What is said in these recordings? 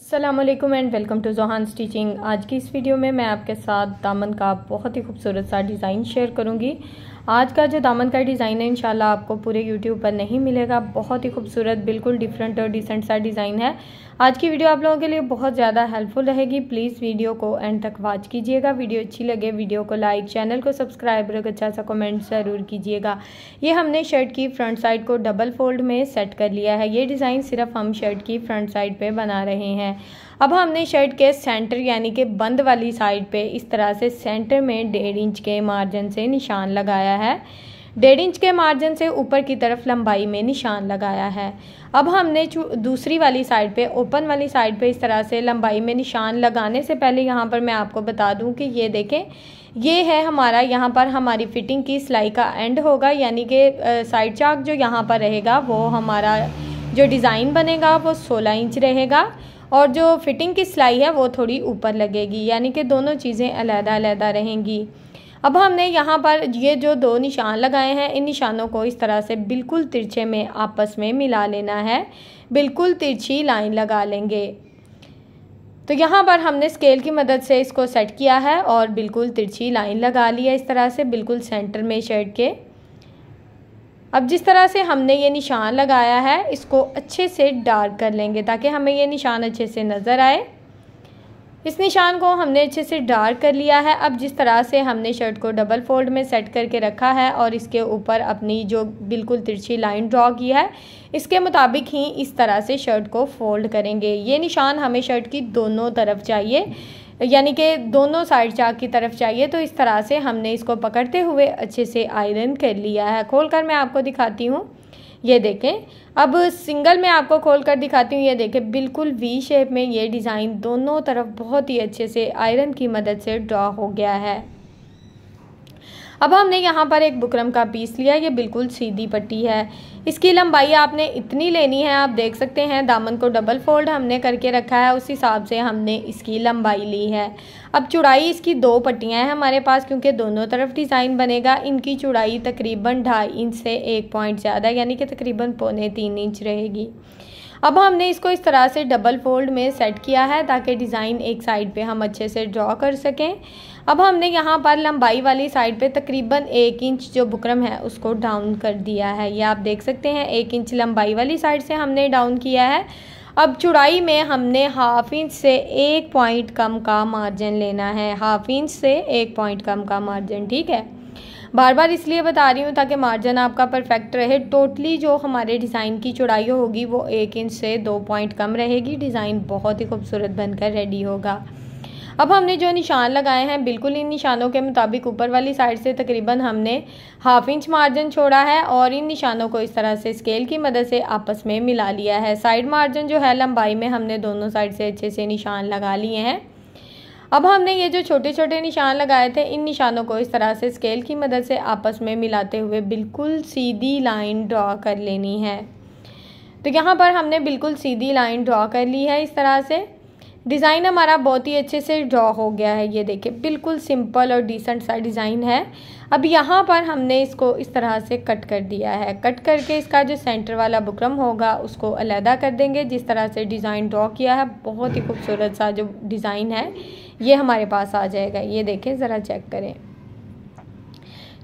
अस्सलामुअलैकुम and welcome to Johan stitching. आज की इस वीडियो में मैं आपके साथ दामन का बहुत ही खूबसूरत सा डिज़ाइन शेयर करूंगी। आज का जो दामन का डिज़ाइन है इंशाल्लाह आपको पूरे यूट्यूब पर नहीं मिलेगा। बहुत ही खूबसूरत, बिल्कुल डिफरेंट और डिसेंट सा डिज़ाइन है। आज की वीडियो आप लोगों के लिए बहुत ज़्यादा हेल्पफुल रहेगी। प्लीज़ वीडियो को एंड तक वॉच कीजिएगा। वीडियो अच्छी लगे वीडियो को लाइक, चैनल को सब्सक्राइब और अच्छा सा कमेंट ज़रूर कीजिएगा। ये हमने शर्ट की फ्रंट साइड को डबल फोल्ड में सेट कर लिया है। ये डिज़ाइन सिर्फ हम शर्ट की फ्रंट साइड पे बना रहे हैं। अब हमने शर्ट के सेंटर यानी कि बंद वाली साइड पे इस तरह से सेंटर में 1.5 इंच के मार्जिन से निशान लगाया है। 1.5 इंच के मार्जिन से ऊपर की तरफ लंबाई में निशान लगाया है। अब हमने दूसरी वाली साइड पे, ओपन वाली साइड पे इस तरह से लंबाई में निशान लगाने से पहले यहाँ पर मैं आपको बता दूँ कि ये देखें, ये है हमारा, यहाँ पर हमारी फिटिंग की सिलाई का एंड होगा, यानी कि साइड चाक जो यहाँ पर रहेगा वो हमारा जो डिज़ाइन बनेगा वो 16 इंच रहेगा और जो फिटिंग की सिलाई है वो थोड़ी ऊपर लगेगी, यानी कि दोनों चीज़ें अलग-अलग रहेंगी। अब हमने यहाँ पर ये जो 2 निशान लगाए हैं, इन निशानों को इस तरह से बिल्कुल तिरछे में आपस में मिला लेना है। बिल्कुल तिरछी लाइन लगा लेंगे। तो यहाँ पर हमने स्केल की मदद से इसको सेट किया है और बिल्कुल तिरछी लाइन लगा ली है इस तरह से, बिल्कुल सेंटर में शर्ट के। अब जिस तरह से हमने ये निशान लगाया है इसको अच्छे से डार्क कर लेंगे ताकि हमें ये निशान अच्छे से नज़र आए। इस निशान को हमने अच्छे से डार्क कर लिया है। अब जिस तरह से हमने शर्ट को डबल फोल्ड में सेट करके रखा है और इसके ऊपर अपनी जो बिल्कुल तिरछी लाइन ड्रॉ की है, इसके मुताबिक ही इस तरह से शर्ट को फोल्ड करेंगे। ये निशान हमें शर्ट की दोनों तरफ चाहिए, यानी कि दोनों साइड चाक की तरफ चाहिए। तो इस तरह से हमने इसको पकड़ते हुए अच्छे से आयरन कर लिया है। खोलकर मैं आपको दिखाती हूँ, ये देखें। अब सिंगल में आपको खोलकर दिखाती हूँ, ये देखें, बिल्कुल वी शेप में ये डिज़ाइन दोनों तरफ बहुत ही अच्छे से आयरन की मदद से ड्रॉ हो गया है। अब हमने यहाँ पर एक बुकरम का पीस लिया, ये बिल्कुल सीधी पट्टी है। इसकी लंबाई आपने इतनी लेनी है, आप देख सकते हैं दामन को डबल फोल्ड हमने करके रखा है, उस हिसाब से हमने इसकी लंबाई ली है। अब चौड़ाई इसकी 2 पट्टियाँ हैं हमारे पास, क्योंकि दोनों तरफ डिज़ाइन बनेगा। इनकी चौड़ाई तकरीबन 2.5 इंच से 1 पॉइंट ज़्यादा, यानी कि तकरीबन 2.25 इंच रहेगी। अब हमने इसको इस तरह से डबल फोल्ड में सेट किया है ताकि डिज़ाइन एक साइड पे हम अच्छे से ड्रॉ कर सकें। अब हमने यहाँ पर लंबाई वाली साइड पे तकरीबन 1 इंच जो बुकरम है उसको डाउन कर दिया है। ये आप देख सकते हैं, 1 इंच लंबाई वाली साइड से हमने डाउन किया है। अब चौड़ाई में हमने 1/2 इंच से 1 पॉइंट कम का मार्जिन लेना है। 1/2 इंच से 1 पॉइंट कम का मार्जिन, ठीक है। बार बार इसलिए बता रही हूँ ताकि मार्जिन आपका परफेक्ट रहे। टोटली जो हमारे डिज़ाइन की चौड़ाई होगी वो 1 इंच से 2 पॉइंट कम रहेगी। डिज़ाइन बहुत ही खूबसूरत बनकर रेडी होगा। अब हमने जो निशान लगाए हैं बिल्कुल इन निशानों के मुताबिक ऊपर वाली साइड से तकरीबन हमने 1/2 इंच मार्जिन छोड़ा है और इन निशानों को इस तरह से स्केल की मदद से आपस में मिला लिया है। साइड मार्जिन जो है लंबाई में हमने दोनों साइड से अच्छे से निशान लगा लिए हैं। अब हमने ये जो छोटे छोटे निशान लगाए थे, इन निशानों को इस तरह से स्केल की मदद से आपस में मिलाते हुए बिल्कुल सीधी लाइन ड्रॉ कर लेनी है। तो यहाँ पर हमने बिल्कुल सीधी लाइन ड्रॉ कर ली है इस तरह से। डिज़ाइन हमारा बहुत ही अच्छे से ड्रॉ हो गया है। ये देखिए, बिल्कुल सिंपल और डिसेंट सा डिज़ाइन है। अब यहाँ पर हमने इसको इस तरह से कट कर दिया है। कट करके इसका जो सेंटर वाला बुकरम होगा उसको अलहदा कर देंगे। जिस तरह से डिज़ाइन ड्रॉ किया है, बहुत ही खूबसूरत सा जो डिज़ाइन है ये हमारे पास आ जाएगा। ये देखें, ज़रा चेक करें,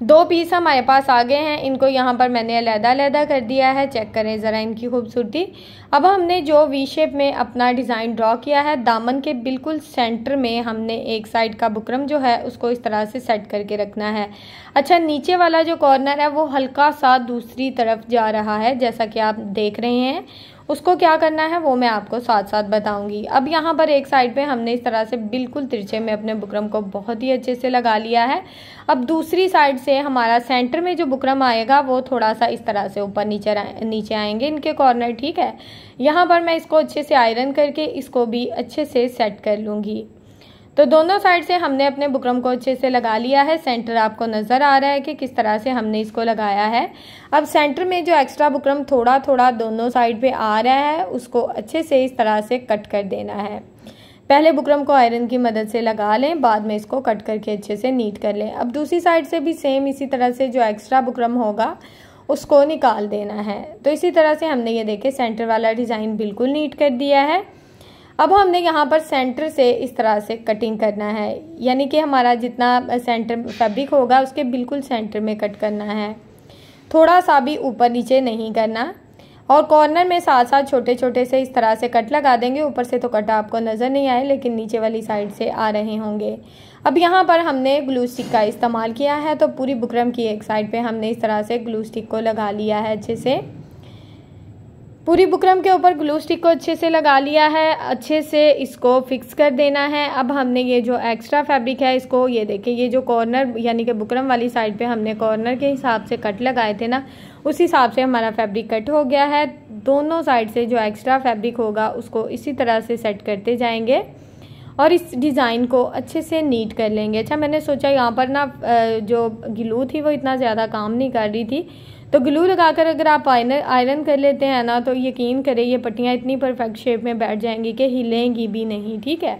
2 पीस हमारे पास आ गए हैं। इनको यहाँ पर मैंने अलहदा कर दिया है। चेक करें ज़रा इनकी खूबसूरती। अब हमने जो वी शेप में अपना डिज़ाइन ड्रॉ किया है, दामन के बिल्कुल सेंटर में हमने एक साइड का बुकरम जो है उसको इस तरह से सेट करके रखना है। अच्छा, नीचे वाला जो कॉर्नर है वो हल्का सा दूसरी तरफ जा रहा है, जैसा कि आप देख रहे हैं। उसको क्या करना है वो मैं आपको साथ साथ बताऊंगी। अब यहाँ पर एक साइड पे हमने इस तरह से बिल्कुल तिरछे में अपने बुकरम को बहुत ही अच्छे से लगा लिया है। अब दूसरी साइड से हमारा सेंटर में जो बुकरम आएगा वो थोड़ा सा इस तरह से ऊपर नीचे आएंगे इनके कॉर्नर, ठीक है। यहाँ पर मैं इसको अच्छे से आयरन करके इसको भी अच्छे से सेट कर लूँगी। तो दोनों साइड से हमने अपने बुकरम को अच्छे से लगा लिया है। सेंटर आपको नज़र आ रहा है कि किस तरह से हमने इसको लगाया है। अब सेंटर में जो एक्स्ट्रा बुकरम थोड़ा थोड़ा दोनों साइड पे आ रहा है उसको अच्छे से इस तरह से कट कर देना है। पहले बुकरम को आयरन की मदद से लगा लें, बाद में इसको कट करके अच्छे से नीट कर लें। अब दूसरी साइड से भी सेम इसी तरह से जो एक्स्ट्रा बुकरम होगा उसको निकाल देना है। तो इसी तरह से हमने ये देखे सेंटर वाला डिज़ाइन बिल्कुल नीट कर दिया है। अब हमने यहाँ पर सेंटर से इस तरह से कटिंग करना है, यानी कि हमारा जितना सेंटर फैब्रिक होगा उसके बिल्कुल सेंटर में कट करना है, थोड़ा सा भी ऊपर नीचे नहीं करना। और कॉर्नर में साथ साथ छोटे छोटे से इस तरह से कट लगा देंगे। ऊपर से तो कट आपको नज़र नहीं आए, लेकिन नीचे वाली साइड से आ रहे होंगे। अब यहाँ पर हमने ग्लू स्टिक का इस्तेमाल किया है, तो पूरी बुकरम की एक साइड पे हमने इस तरह से ग्लू स्टिक को लगा लिया है अच्छे से। पूरी बुकरम के ऊपर ग्लू स्टिक को अच्छे से लगा लिया है, अच्छे से इसको फिक्स कर देना है। अब हमने ये जो एक्स्ट्रा फैब्रिक है इसको, ये देखिए, ये जो कॉर्नर यानी कि बुकरम वाली साइड पे हमने कॉर्नर के हिसाब से कट लगाए थे ना, उस हिसाब से हमारा फैब्रिक कट हो गया है। दोनों साइड से जो एक्स्ट्रा फैब्रिक होगा उसको इसी तरह से सेट करते जाएंगे और इस डिज़ाइन को अच्छे से नीट कर लेंगे। अच्छा, मैंने सोचा यहाँ पर ना जो ग्लू थी वो इतना ज़्यादा काम नहीं कर रही थी, तो ग्लू लगाकर अगर आप आयरन कर लेते हैं ना, तो यकीन करें ये पट्टियाँ इतनी परफेक्ट शेप में बैठ जाएंगी कि हिलेंगी भी नहीं। ठीक है,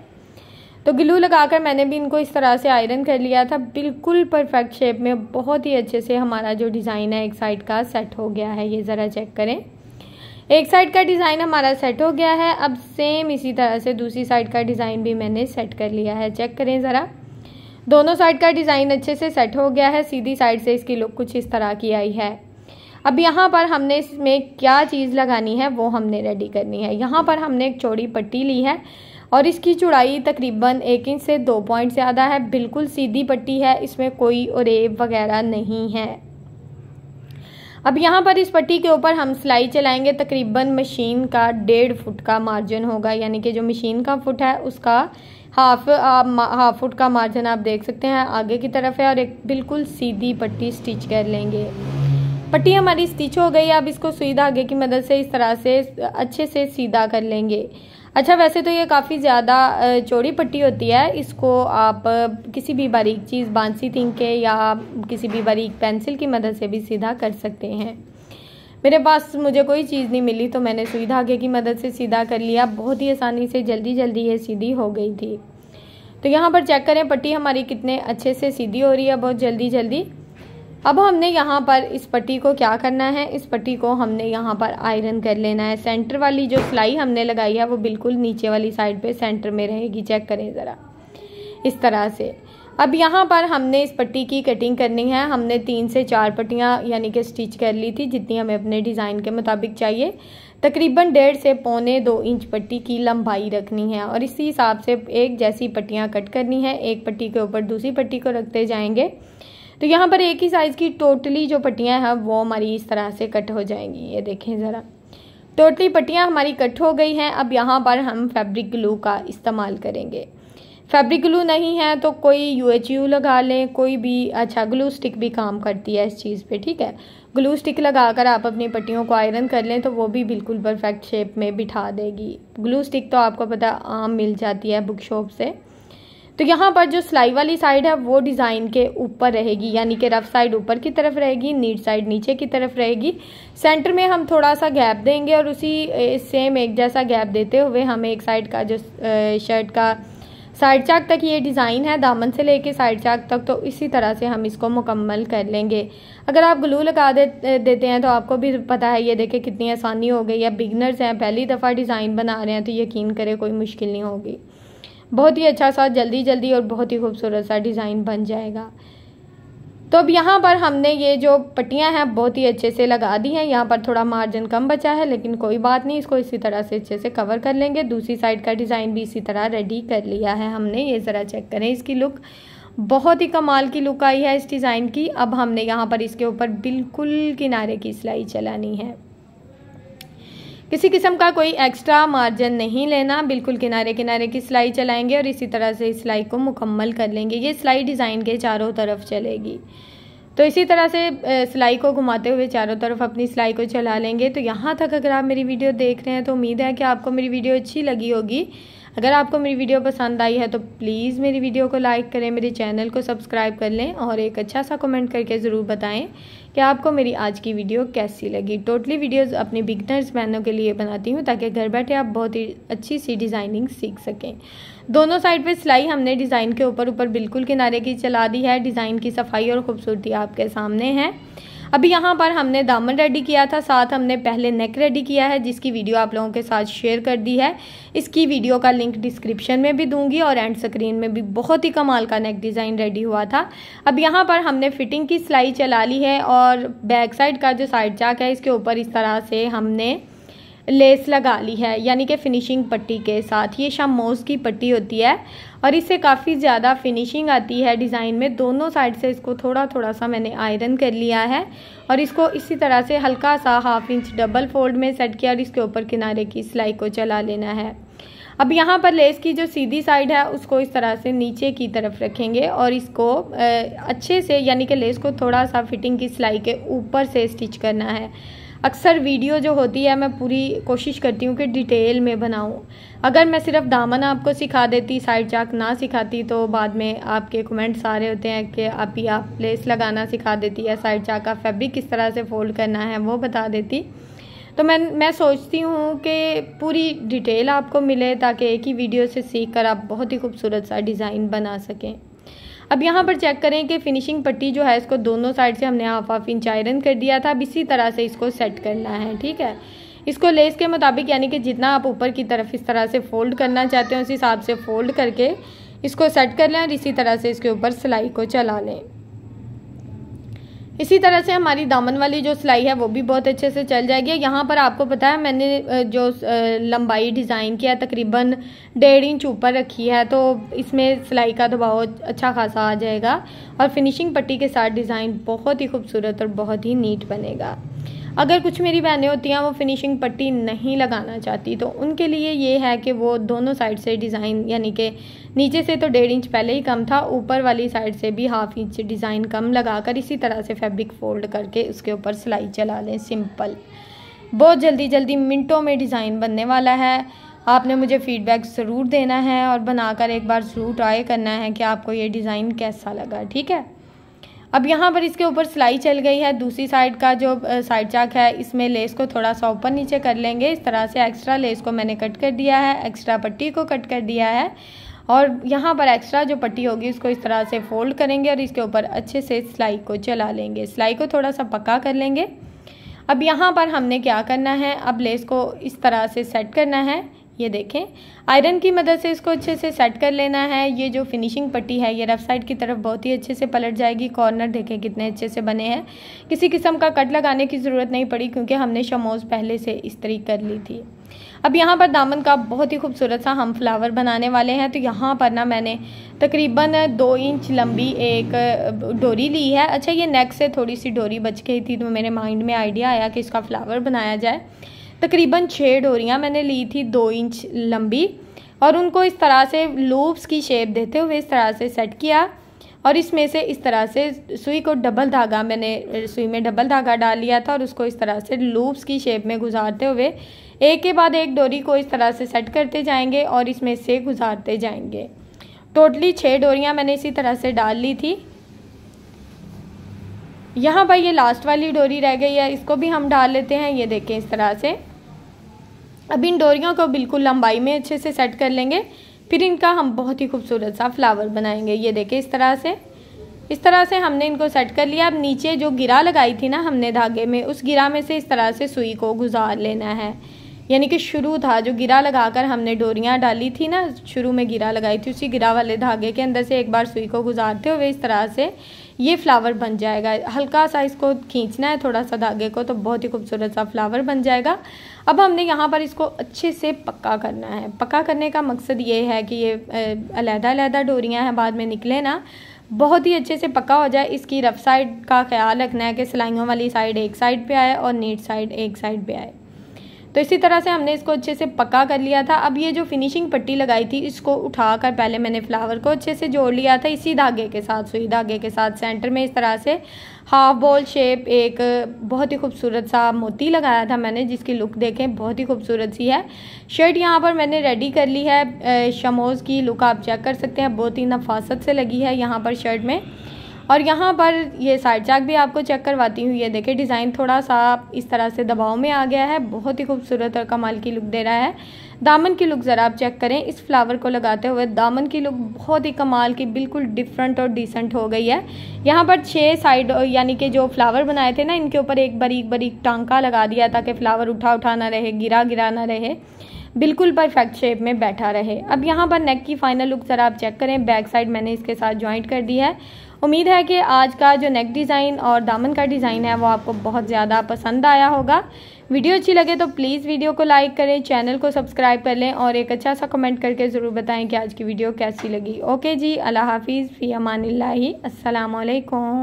तो ग्लू लगाकर मैंने भी इनको इस तरह से आयरन कर लिया था, बिल्कुल परफेक्ट शेप में। बहुत ही अच्छे से हमारा जो डिज़ाइन है एक साइड का सेट हो गया है। ये ज़रा चेक करें, एक साइड का डिज़ाइन हमारा सेट हो गया है। अब सेम इसी तरह से दूसरी साइड का डिज़ाइन भी मैंने सेट कर लिया है। चेक करें ज़रा, दोनों साइड का डिज़ाइन अच्छे से सेट हो गया है। सीधी साइड से इसकी लुक कुछ इस तरह की आई है। अब यहाँ पर हमने इसमें क्या चीज़ लगानी है वो हमने रेडी करनी है। यहाँ पर हमने एक चौड़ी पट्टी ली है और इसकी चौड़ाई तकरीबन 1 इंच से 2 पॉइंट ज़्यादा है। बिल्कुल सीधी पट्टी है, इसमें कोई ओरेब वगैरह नहीं है। अब यहाँ पर इस पट्टी के ऊपर हम सिलाई चलाएंगे। तकरीबन मशीन का 1.5 फुट का मार्जिन होगा, यानी कि जो मशीन का फुट है उसका हाफ फुट का मार्जिन आप देख सकते हैं आगे की तरफ है। और एक बिल्कुल सीधी पट्टी स्टिच कर लेंगे। पट्टी हमारी स्टिच हो गई। अब इसको सुई धागे की मदद से इस तरह से अच्छे से सीधा कर लेंगे। अच्छा, वैसे तो ये काफ़ी ज़्यादा चौड़ी पट्टी होती है, इसको आप किसी भी बारीक चीज़, बांसी थिंक के या किसी भी बारीक पेंसिल की मदद से भी सीधा कर सकते हैं। मेरे पास मुझे कोई चीज़ नहीं मिली तो मैंने सुई धागे की मदद से सीधा कर लिया। बहुत ही आसानी से जल्दी जल्दी ये सीधी हो गई थी। तो यहाँ पर चेक करें पट्टी हमारी कितने अच्छे से सीधी हो रही है, बहुत जल्दी जल्दी। अब हमने यहाँ पर इस पट्टी को क्या करना है, इस पट्टी को हमने यहाँ पर आयरन कर लेना है। सेंटर वाली जो सिलाई हमने लगाई है वो बिल्कुल नीचे वाली साइड पे सेंटर में रहेगी। चेक करें ज़रा, इस तरह से। अब यहाँ पर हमने इस पट्टी की कटिंग करनी है। हमने 3 से 4 पट्टियाँ यानी कि स्टिच कर ली थी, जितनी हमें अपने डिज़ाइन के मुताबिक चाहिए। तकरीबन 1.5 से 1.25-2 इंच पट्टी की लंबाई रखनी है और इसी हिसाब से एक जैसी पट्टियाँ कट करनी है। एक पट्टी के ऊपर दूसरी पट्टी को रखते जाएंगे। तो यहाँ पर एक ही साइज़ की टोटली जो पट्टियाँ हैं वो हमारी इस तरह से कट हो जाएंगी। ये देखें ज़रा, टोटली पट्टियाँ हमारी कट हो गई हैं। अब यहाँ पर हम फैब्रिक ग्लू का इस्तेमाल करेंगे। फैब्रिक ग्लू नहीं है तो कोई UHU लगा लें, कोई भी। अच्छा, ग्लू स्टिक भी काम करती है इस चीज़ पे। ठीक है, ग्लू स्टिक लगाकर आप अपनी पट्टियों को आयरन कर लें तो वो भी बिल्कुल परफेक्ट शेप में बिठा देगी। ग्लू स्टिक तो आपको पता आम मिल जाती है बुक शॉप से। तो यहाँ पर जो सिलाई वाली साइड है वो डिज़ाइन के ऊपर रहेगी, यानी कि रफ साइड ऊपर की तरफ रहेगी, नीट साइड नीचे की तरफ रहेगी। सेंटर में हम थोड़ा सा गैप देंगे और उसी सेम एक जैसा गैप देते हुए हम एक साइड का जो शर्ट का साइड चाक तक ये डिज़ाइन है, दामन से लेके साइड चाक तक, तो इसी तरह से हम इसको मुकम्मल कर लेंगे। अगर आप ग्लू लगा देते हैं तो आपको भी पता है, ये देखें कितनी आसानी हो गई है। बिगनर्स हैं, पहली दफ़ा डिज़ाइन बना रहे हैं, तो यकीन करें कोई मुश्किल नहीं होगी। बहुत ही अच्छा सा जल्दी जल्दी और बहुत ही खूबसूरत सा डिज़ाइन बन जाएगा। तो अब यहाँ पर हमने ये जो पट्टियाँ हैं बहुत ही अच्छे से लगा दी हैं। यहाँ पर थोड़ा मार्जिन कम बचा है, लेकिन कोई बात नहीं, इसको इसी तरह से अच्छे से कवर कर लेंगे। दूसरी साइड का डिज़ाइन भी इसी तरह रेडी कर लिया है हमने। ये ज़रा चेक करें, इसकी लुक बहुत ही कमाल की लुक आई है इस डिज़ाइन की। अब हमने यहाँ पर इसके ऊपर बिल्कुल किनारे की सिलाई चलानी है। किसी किस्म का कोई एक्स्ट्रा मार्जिन नहीं लेना, बिल्कुल किनारे किनारे की सिलाई चलाएंगे और इसी तरह से इस सिलाई को मुकम्मल कर लेंगे। ये सिलाई डिज़ाइन के चारों तरफ चलेगी, तो इसी तरह से सिलाई को घुमाते हुए चारों तरफ अपनी सिलाई को चला लेंगे। तो यहाँ तक अगर आप मेरी वीडियो देख रहे हैं तो उम्मीद है कि आपको मेरी वीडियो अच्छी लगी होगी। अगर आपको मेरी वीडियो पसंद आई है तो प्लीज़ मेरी वीडियो को लाइक करें, मेरे चैनल को सब्सक्राइब कर लें और एक अच्छा सा कमेंट करके ज़रूर बताएं कि आपको मेरी आज की वीडियो कैसी लगी। टोटली वीडियोस अपने बिगनर्स बहनों के लिए बनाती हूँ ताकि घर बैठे आप बहुत ही अच्छी सी डिज़ाइनिंग सीख सकें। दोनों साइड पे सिलाई हमने डिज़ाइन के ऊपर बिल्कुल किनारे की चला दी है। डिज़ाइन की सफाई और ख़ूबसूरती आपके सामने है। अभी यहाँ पर हमने दामन रेडी किया था, साथ हमने पहले नेक रेडी किया है जिसकी वीडियो आप लोगों के साथ शेयर कर दी है। इसकी वीडियो का लिंक डिस्क्रिप्शन में भी दूंगी और एंड स्क्रीन में भी। बहुत ही कमाल का नेक डिज़ाइन रेडी हुआ था। अब यहाँ पर हमने फिटिंग की सिलाई चला ली है और बैक साइड का जो साइड चाक है इसके ऊपर इस तरह से हमने लेस लगा ली है, यानी कि फिनिशिंग पट्टी के साथ। ये शमोज की पट्टी होती है और इससे काफ़ी ज़्यादा फिनिशिंग आती है डिज़ाइन में। दोनों साइड से इसको थोड़ा थोड़ा सा मैंने आयरन कर लिया है और इसको इसी तरह से हल्का सा 1/2 इंच डबल फोल्ड में सेट किया और इसके ऊपर किनारे की सिलाई को चला लेना है। अब यहाँ पर लेस की जो सीधी साइड है उसको इस तरह से नीचे की तरफ रखेंगे और इसको अच्छे से, यानी कि लेस को थोड़ा सा फिटिंग की सिलाई के ऊपर से स्टिच करना है। अक्सर वीडियो जो होती है मैं पूरी कोशिश करती हूँ कि डिटेल में बनाऊँ। अगर मैं सिर्फ दामन आपको सिखा देती, साइड चाक ना सिखाती, तो बाद में आपके कमेंट्स आ रहे होते हैं कि आप लेस लगाना सिखा देती है, साइड चाक का फैब्रिक किस तरह से फोल्ड करना है वो बता देती। तो मैं सोचती हूँ कि पूरी डिटेल आपको मिले ताकि एक ही वीडियो से सीख कर आप बहुत ही खूबसूरत सा डिज़ाइन बना सकें। अब यहाँ पर चेक करें कि फिनिशिंग पट्टी जो है इसको दोनों साइड से हमने 1/2 इंच आयरन कर दिया था। अब इसी तरह से इसको सेट करना है, ठीक है। इसको लेस के मुताबिक, यानी कि जितना आप ऊपर की तरफ इस तरह से फोल्ड करना चाहते हैं उस हिसाब से फोल्ड करके इसको सेट कर लें और इसी तरह से इसके ऊपर सिलाई को चला लें। इसी तरह से हमारी दामन वाली जो सिलाई है वो भी बहुत अच्छे से चल जाएगी। यहाँ पर आपको पता है मैंने जो लंबाई डिज़ाइन किया तकरीबन 1.5 इंच ऊपर रखी है, तो इसमें सिलाई का दबाव अच्छा खासा आ जाएगा और फिनिशिंग पट्टी के साथ डिज़ाइन बहुत ही खूबसूरत और बहुत ही नीट बनेगा। अगर कुछ मेरी बहनें होती हैं वो फिनिशिंग पट्टी नहीं लगाना चाहती तो उनके लिए ये है कि वो दोनों साइड से डिज़ाइन, यानी कि नीचे से तो 1.5 इंच पहले ही कम था, ऊपर वाली साइड से भी 1/2 इंच डिज़ाइन कम लगाकर इसी तरह से फैब्रिक फोल्ड करके उसके ऊपर सिलाई चला लें। सिंपल, बहुत जल्दी मिनटों में डिज़ाइन बनने वाला है। आपने मुझे फीडबैक ज़रूर देना है और बनाकर एक बार ज़रूर ट्राई करना है कि आपको ये डिज़ाइन कैसा लगा, ठीक है। अब यहाँ पर इसके ऊपर सिलाई चल गई है। दूसरी साइड का जो साइड चाक है इसमें लेस को थोड़ा सा ऊपर नीचे कर लेंगे। इस तरह से एक्स्ट्रा लेस को मैंने कट कर दिया है, एक्स्ट्रा पट्टी को कट कर दिया है और यहाँ पर एक्स्ट्रा जो पट्टी होगी उसको इस तरह से फोल्ड करेंगे और इसके ऊपर अच्छे से सिलाई को चला लेंगे। सिलाई को थोड़ा सा पक्का कर लेंगे। अब यहाँ पर हमने क्या करना है, अब लेस को इस तरह से सेट करना है। ये देखें, आयरन की मदद से इसको अच्छे से सेट कर लेना है। ये जो फिनिशिंग पट्टी है ये रफ साइड की तरफ बहुत ही अच्छे से पलट जाएगी। कॉर्नर देखें कितने अच्छे से बने हैं, किसी किस्म का कट लगाने की ज़रूरत नहीं पड़ी क्योंकि हमने शमोज पहले से इस तरीके कर ली थी। अब यहाँ पर दामन का बहुत ही खूबसूरत सा हम फ्लावर बनाने वाले हैं। तो यहाँ पर ना मैंने तकरीबन 2 इंच लंबी एक डोरी ली है। अच्छा, ये नेक से थोड़ी सी डोरी बच गई थी तो मेरे माइंड में आइडिया आया कि इसका फ्लावर बनाया जाए। तकरीबन 6 डोरियाँ मैंने ली थी 2 इंच लंबी और उनको इस तरह से लूप्स की शेप देते हुए इस तरह से सेट किया और इसमें से इस तरह से सुई को डबल धागा, मैंने सुई में डबल धागा डाल लिया था और उसको इस तरह से लूप्स की शेप में गुजारते हुए एक के बाद एक डोरी को इस तरह से सेट करते जाएंगे और इसमें से गुजारते जाएंगे। टोटली 6 डोरियाँ मैंने इसी तरह से डाल ली थी। यहाँ पर ये लास्ट वाली डोरी रह गई है, इसको भी हम डाल लेते हैं। ये देखें इस तरह से। अब इन डोरियों को बिल्कुल लंबाई में अच्छे से सेट कर लेंगे, फिर इनका हम बहुत ही खूबसूरत सा फ्लावर बनाएंगे। ये देखें इस तरह से हमने इनको सेट कर लिया। अब नीचे जो गिरा लगाई थी ना हमने धागे में, उस गिरा में से इस तरह से सुई को गुजार लेना है। यानी कि शुरू था जो गिरा लगाकर हमने डोरियां डाली थी ना, शुरू में गिरा लगाई थी, उसी गिरा वाले धागे के अंदर से एक बार सुई को गुजारते हुए इस तरह से ये फ्लावर बन जाएगा। हल्का सा इसको खींचना है थोड़ा सा धागे को, तो बहुत ही खूबसूरत सा फ्लावर बन जाएगा। अब हमने यहाँ पर इसको अच्छे से पक्का करना है। पक्का करने का मकसद ये है कि ये अलग-अलग डोरियाँ हैं, बाद में निकले ना, बहुत ही अच्छे से पक्का हो जाए। इसकी रफ साइड का ख्याल रखना है कि सिलाइयों वाली साइड एक साइड पे आए और नीट साइड एक साइड पे आए। तो इसी तरह से हमने इसको अच्छे से पक्का कर लिया था। अब ये जो फिनिशिंग पट्टी लगाई थी इसको उठाकर पहले मैंने फ्लावर को अच्छे से जोड़ लिया था इसी धागे के साथ, सुई धागे के साथ। सेंटर में इस तरह से हाफ बॉल शेप एक बहुत ही खूबसूरत सा मोती लगाया था मैंने, जिसकी लुक देखें बहुत ही खूबसूरत सी है। शर्ट यहाँ पर मैंने रेडी कर ली है। शमोज़ की लुक आप चेक कर सकते हैं, बहुत ही नफासत से लगी है यहाँ पर शर्ट में। और यहाँ पर ये साइड चाक भी आपको चेक करवाती हूँ। ये देखिए डिज़ाइन थोड़ा सा इस तरह से दबाव में आ गया है, बहुत ही खूबसूरत और कमाल की लुक दे रहा है। दामन की लुक ज़रा आप चेक करें, इस फ्लावर को लगाते हुए दामन की लुक बहुत ही कमाल की, बिल्कुल डिफरेंट और डिसेंट हो गई है। यहाँ पर 6 साइड यानी कि जो फ्लावर बनाए थे ना, इनके ऊपर एक बारीक बारीक टांका लगा दिया ताकि फ्लावर उठा उठा ना रहे, गिरा गिरा ना रहे, बिल्कुल परफेक्ट शेप में बैठा रहे। अब यहाँ पर नेक की फाइनल लुक ज़रा आप चेक करें, बैक साइड मैंने इसके साथ ज्वाइंट कर दी है। उम्मीद है कि आज का जो नेक डिज़ाइन और दामन का डिज़ाइन है वो आपको बहुत ज़्यादा पसंद आया होगा। वीडियो अच्छी लगे तो प्लीज़ वीडियो को लाइक करें, चैनल को सब्सक्राइब कर लें और एक अच्छा सा कमेंट करके ज़रूर बताएं कि आज की वीडियो कैसी लगी। ओके जी, अल्लाह हाफिज़, फ़ी अमानिल्लाहि, अस्सलाम वालेकुम।